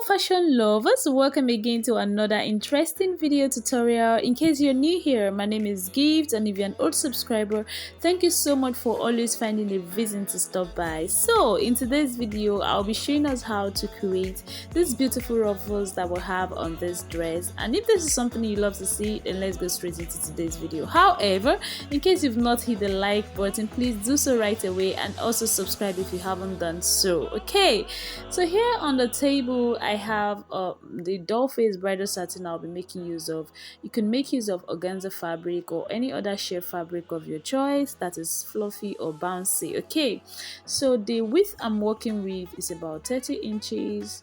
Fashion lovers, welcome again to another interesting video tutorial. In case you're new here, my name is Gift, and if you're an old subscriber, thank you so much for always finding a reason to stop by. So in today's video, I'll be showing us how to create these beautiful ruffles that we'll have on this dress. And if this is something you love to see, then let's go straight into today's video. However, in case you've not hit the like button, please do so right away, and also subscribe if you haven't done so. Okay, so here on the table I have the doll face bridal satin I'll be making use of. You can make use of organza fabric or any other sheer fabric of your choice that is fluffy or bouncy. Okay, so the width I'm working with is about 30 inches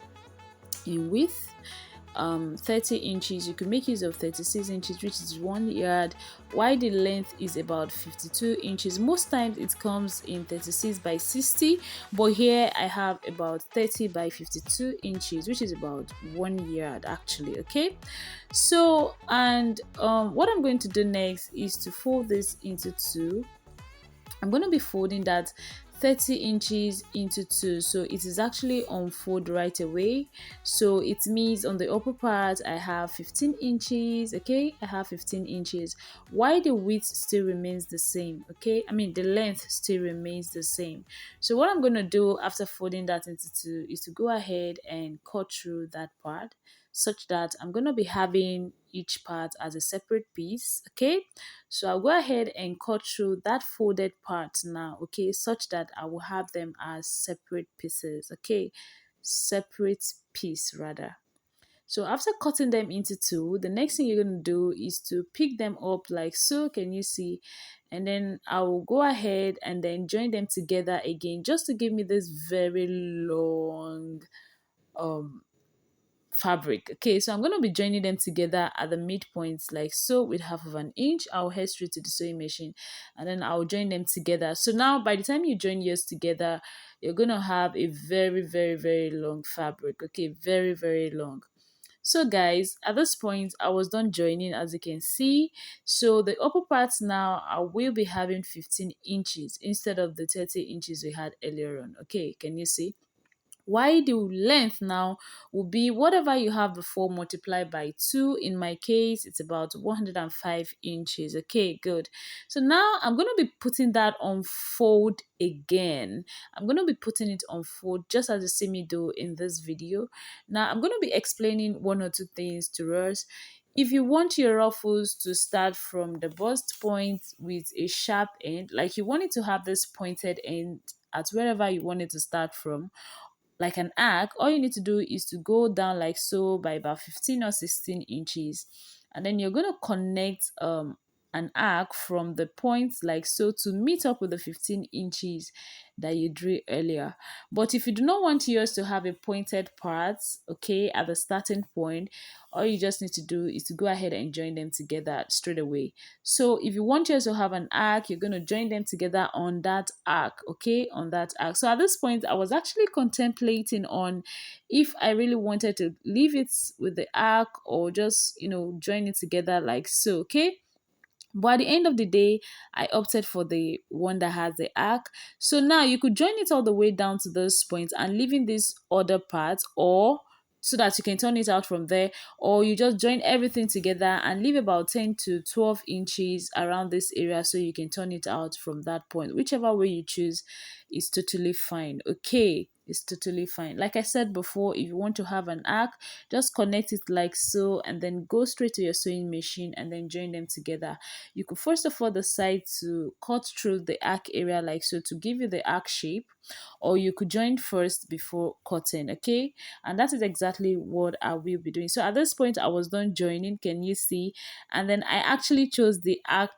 in width, 30 inches. You can make use of 36 inches, which is 1 yard, while the length is about 52 inches. Most times it comes in 36 by 60, but here I have about 30 by 52 inches, which is about 1 yard actually. Okay, so and what I'm going to do next is to fold this into two. I'm going to be folding that 30 inches into two, so it is actually unfold right away. So it means on the upper part I have 15 inches. Okay, I have 15 inches, while the width still remains the same. Okay, I mean the length still remains the same. So what I'm going to do after folding that into two is to go ahead and cut through that part, such that I'm going to be having each part as a separate piece. Okay, so I'll go ahead and cut through that folded part now. Okay, such that I will have them as separate pieces. Okay, separate piece rather. So after cutting them into two, the next thing you're going to do is to pick them up like so. Can you see? And then I will go ahead and then join them together again, just to give me this very long fabric. Okay, so I'm going to be joining them together at the midpoints like so, with half of an inch. I'll head straight to the sewing machine and then I'll join them together. So now by the time you join yours together, you're going to have a very long fabric. Okay, very long. So guys, at this point I was done joining, as you can see. So the upper parts now I will be having 15 inches instead of the 30 inches we had earlier on. Okay, can you see? While the length now will be whatever you have before multiplied by 2. In my case, it's about 105 inches. Okay, good. So now I'm going to be putting that on fold again. I'm going to be putting it on fold just as you see me do in this video. Now I'm going to be explaining one or two things to us. If you want your ruffles to start from the bust point with a sharp end, like you want it to have this pointed end at wherever you want it to start from, like an arc, all you need to do is to go down like so by about 15 or 16 inches, and then you're going to connect an arc from the point like so to meet up with the 15 inches that you drew earlier. But if you do not want yours to have a pointed part, okay, at the starting point, all you just need to do is to go ahead and join them together straight away. So if you want yours to have an arc, you're going to join them together on that arc. Okay, on that arc. So at this point I was actually contemplating on if I really wanted to leave it with the arc or just, join it together like so. Okay, but at the end of the day, I opted for the one that has the arc. So now you could join it all the way down to those points and leaving this other part, or so that you can turn it out from there, or you just join everything together and leave about 10 to 12 inches around this area so you can turn it out from that point. Whichever way you choose is totally fine. Okay, it's totally fine. Like I said before, if you want to have an arc, just connect it like so and then go straight to your sewing machine and then join them together. You could first of all decide to cut through the arc area like so to give you the arc shape, or you could join first before cutting. Okay, and that is exactly what I will be doing. So at this point I was done joining, can you see? And then I actually chose the arc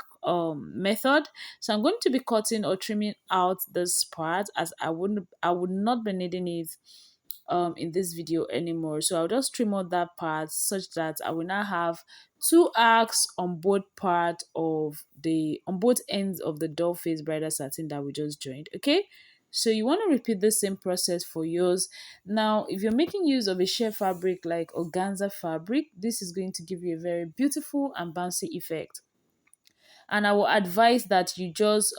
method. So I'm going to be cutting or trimming out this part, as I would not be needing it in this video anymore. So I'll just trim out that part such that I will now have two arcs on both on both ends of the doll face bridal satin that we just joined. Okay, so you want to repeat the same process for yours. Now if you're making use of a sheer fabric like organza fabric, this is going to give you a very beautiful and bouncy effect. And I will advise that you just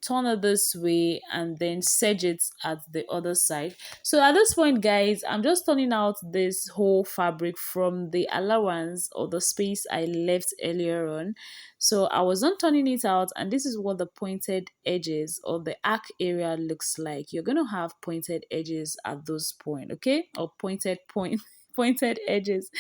turn it this way and then sedge it at the other side. So at this point, guys, I'm just turning out this whole fabric from the allowance or the space I left earlier on. So I was not turning it out, and this is what the pointed edges or the arc area looks like. You're going to have pointed edges at those point, okay? Or pointed edges.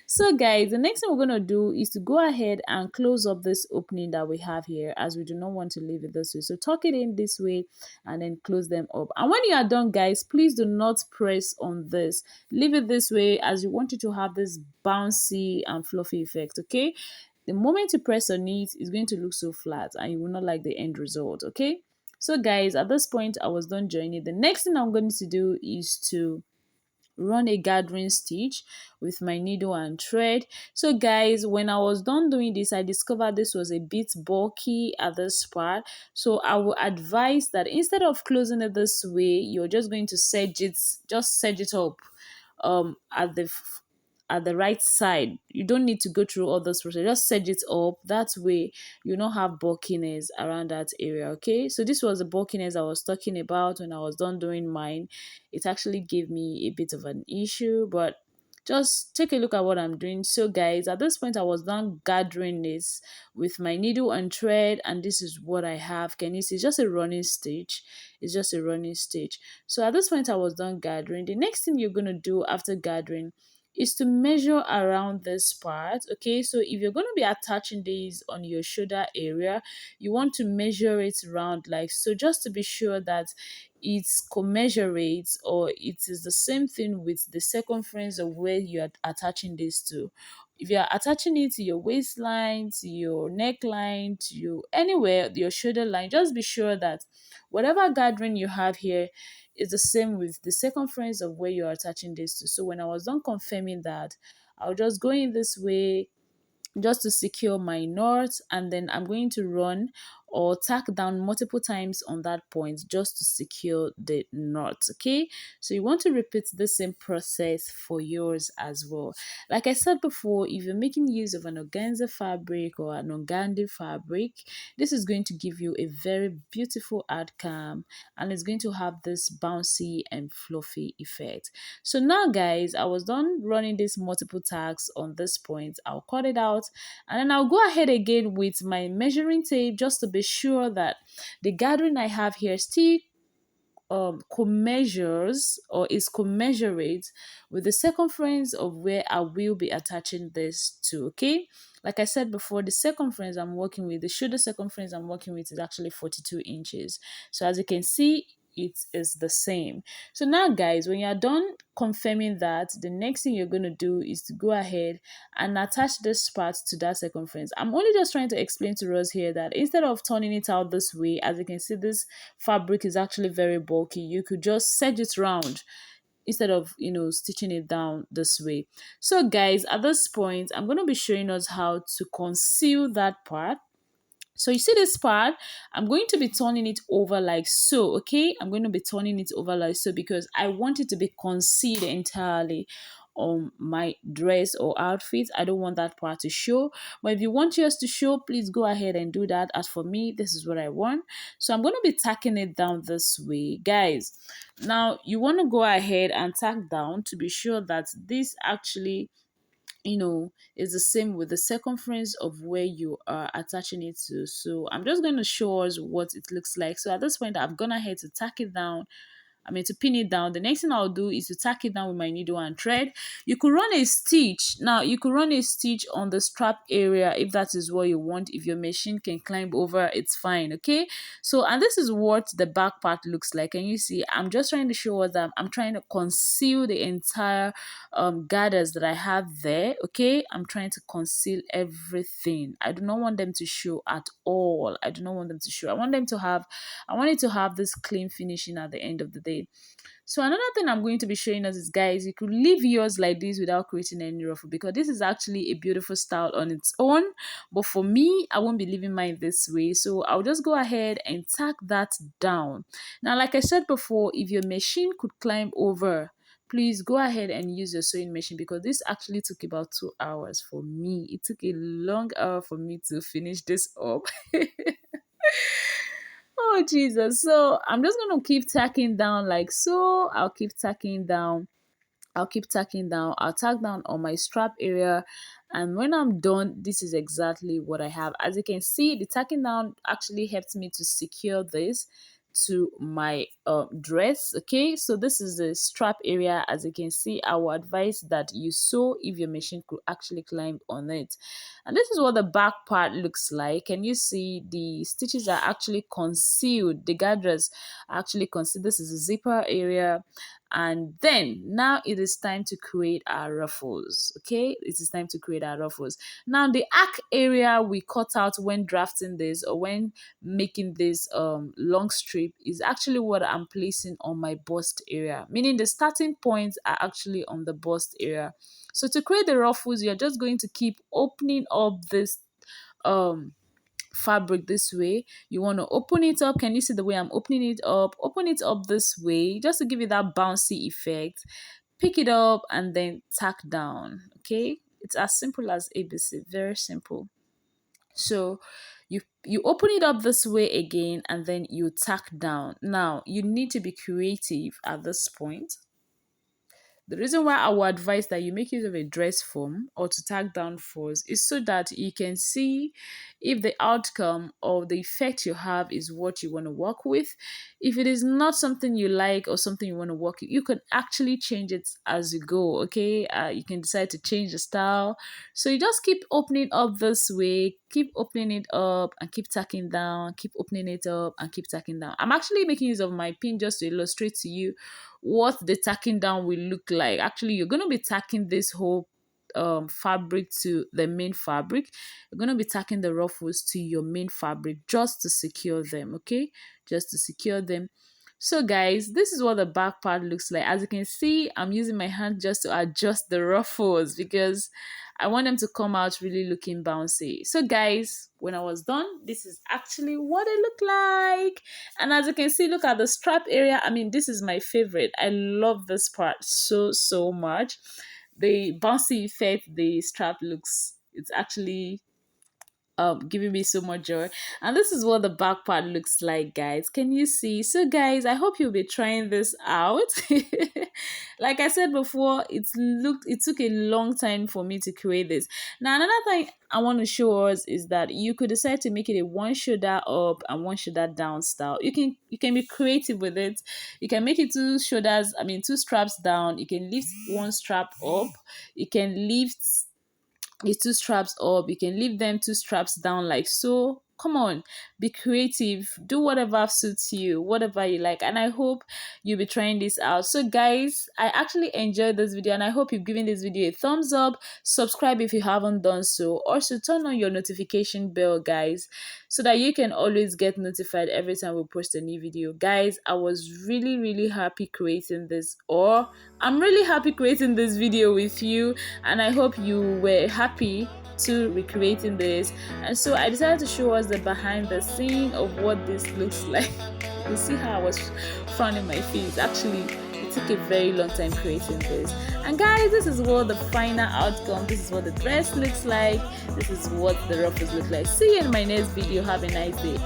So guys, the next thing we're going to do is to go ahead and close up this opening that we have here, as we do not want to leave it this way. So tuck it in this way and then close them up. And when you are done, guys, please do not press on this. Leave it this way, as you want it to have this bouncy and fluffy effect, okay? The moment you press on it, it's going to look so flat and you will not like the end result, okay? So guys, at this point, I was done joining. The next thing I'm going to do is to run a gathering stitch with my needle and thread. So guys, when I was done doing this, I discovered this was a bit bulky at this part. So I would advise that instead of closing it this way, you're just going to sedge it up at the right side. You don't need to go through all this process. Just set it up. That way you don't have bulkiness around that area. Okay. So this was the bulkiness I was talking about when I was done doing mine. It actually gave me a bit of an issue, but just take a look at what I'm doing. So guys, at this point I was done gathering this with my needle and thread, and this is what I have. Can you see? It's just a running stitch. It's just a running stitch. So at this point I was done gathering. The next thing you're going to do after gathering is to measure around this part. Okay, so if you're going to be attaching these on your shoulder area, you want to measure it around like so, just to be sure that it's commensurate or it is the same thing with the circumference of where you are attaching this to. If you are attaching it to your waistline, to your neckline, to your anywhere, your shoulder line, just be sure that whatever gathering you have here is the same with the circumference of where you're attaching this to. So when I was done confirming that, I'll just go in this way just to secure my knot, and then I'm going to run or tack down multiple times on that point just to secure the knot. Okay, so you want to repeat the same process for yours as well. Like I said before, if you're making use of an organza fabric or an organdy fabric, this is going to give you a very beautiful outcome, and it's going to have this bouncy and fluffy effect. So now guys, I was done running these multiple tags on this point. I'll cut it out, and then I'll go ahead again with my measuring tape just to be sure that the gathering I have here still commensures or is commensurate with the circumference of where I will be attaching this to. Okay, like I said before, the circumference I'm working with, the shoulder circumference I'm working with, is actually 42 inches. So as you can see, it is the same. So now guys, when you're done confirming that, the next thing you're going to do is to go ahead and attach this part to that circumference. I'm only just trying to explain to us here that instead of turning it out this way, as you can see, this fabric is actually very bulky. You could just sedge it round instead of stitching it down this way. So guys, at this point I'm going to be showing us how to conceal that part. So you see this part, I'm going to be turning it over like so, okay? I'm going to be turning it over like so because I want it to be concealed entirely on my dress or outfit. I don't want that part to show. But if you want yours to show, please go ahead and do that. As for me, this is what I want. So I'm going to be tacking it down this way. Guys, now you want to go ahead and tack down to be sure that this actually is the same with the circumference of where you are attaching it to. So I'm just going to show us what it looks like. So at this point, I've gone ahead to tack it down. To pin it down. The next thing I'll do is to tack it down with my needle and thread. You could run a stitch. Now, you could run a stitch on the strap area if that is what you want. If your machine can climb over, it's fine, okay? So, and this is what the back part looks like. And you see, I'm just trying to show us that I'm trying to conceal the entire gathers that I have there, okay? I'm trying to conceal everything. I do not want them to show at all. I do not want them to show. I want it to have this clean finishing at the end of the day. So another thing I'm going to be showing us is, guys, you could leave yours like this without creating any ruffle, because this is actually a beautiful style on its own. But for me, I won't be leaving mine this way. So I'll just go ahead and tack that down. Now, like I said before, if your machine could climb over, please go ahead and use your sewing machine, because this actually took about 2 hours for me. It took a long hour for me to finish this up. Oh Jesus. So I'm just gonna keep tacking down like so. I'll keep tacking down. I'll keep tacking down. I'll tack down on my strap area. And when I'm done, this is exactly what I have. As you can see, the tacking down actually helped me to secure this to my dress. Okay, so this is the strap area. As you can see, I will advise that you sew if your machine could actually climb on it. And this is what the back part looks like. Can you see the stitches are actually concealed? The guardrails are actually concealed. This is a zipper area. And then now it is time to create our ruffles. Okay, it is time to create our ruffles. Now the arc area we cut out when drafting this or when making this long strip is actually what I'm placing on my bust area, meaning the starting points are actually on the bust area. So to create the ruffles, you're just going to keep opening up this um fabric this way. You want to open it up. Can you see the way I'm opening it up? Open it up this way just to give it that bouncy effect. Pick it up and then tack down. Okay, it's as simple as ABC. Very simple. So you open it up this way again and then you tack down. Now you need to be creative at this point. The reason why I would advise that you make use of a dress form or to tag down first is so that you can see if the outcome or the effect you have is what you want to work with. If it is not something you like or something you want to work with, you can actually change it as you go. Okay, you can decide to change the style. So you just keep opening up this way, keep opening it up and keep tacking down, keep opening it up and keep tacking down. I'm actually making use of my pin just to illustrate to you what the tacking down will look like. Actually, you're going to be tacking this whole fabric to the main fabric. You're going to be tacking the ruffles to your main fabric just to secure them. Okay, just to secure them. So guys, this is what the back part looks like. As you can see, I'm using my hand just to adjust the ruffles because I want them to come out really looking bouncy. So guys, when I was done, this is actually what it looked like. And as you can see, look at the strap area. I mean, this is my favorite. I love this part so much. The bouncy effect the strap looks, it's actually giving me so much joy. And this is what the back part looks like, guys. Can you see? So guys, I hope you'll be trying this out. Like I said before, it took a long time for me to create this. Now another thing I want to show us is that you could decide to make it a one shoulder up and one shoulder down style. You can be creative with it. You can make it two shoulders, I mean two straps down. You can lift one strap up. You can lift the two straps up. You can leave them two straps down like so. Come on, be creative, do whatever suits you, whatever you like, and I hope you'll be trying this out. So guys, I actually enjoyed this video and I hope you've given this video a thumbs up. Subscribe if you haven't done so. Also turn on your notification bell, guys, so that you can always get notified every time we post a new video. Guys, I was really happy creating this, or I'm really happy creating this video with you, and I hope you were happy to recreating this. And so I decided to show us the behind the scene of what this looks like. You can see how I was frowning my face. Actually, it took a very long time creating this. And guys, this is what the final outcome, this is what the dress looks like, this is what the ruffles look like. See you in my next video. Have a nice day.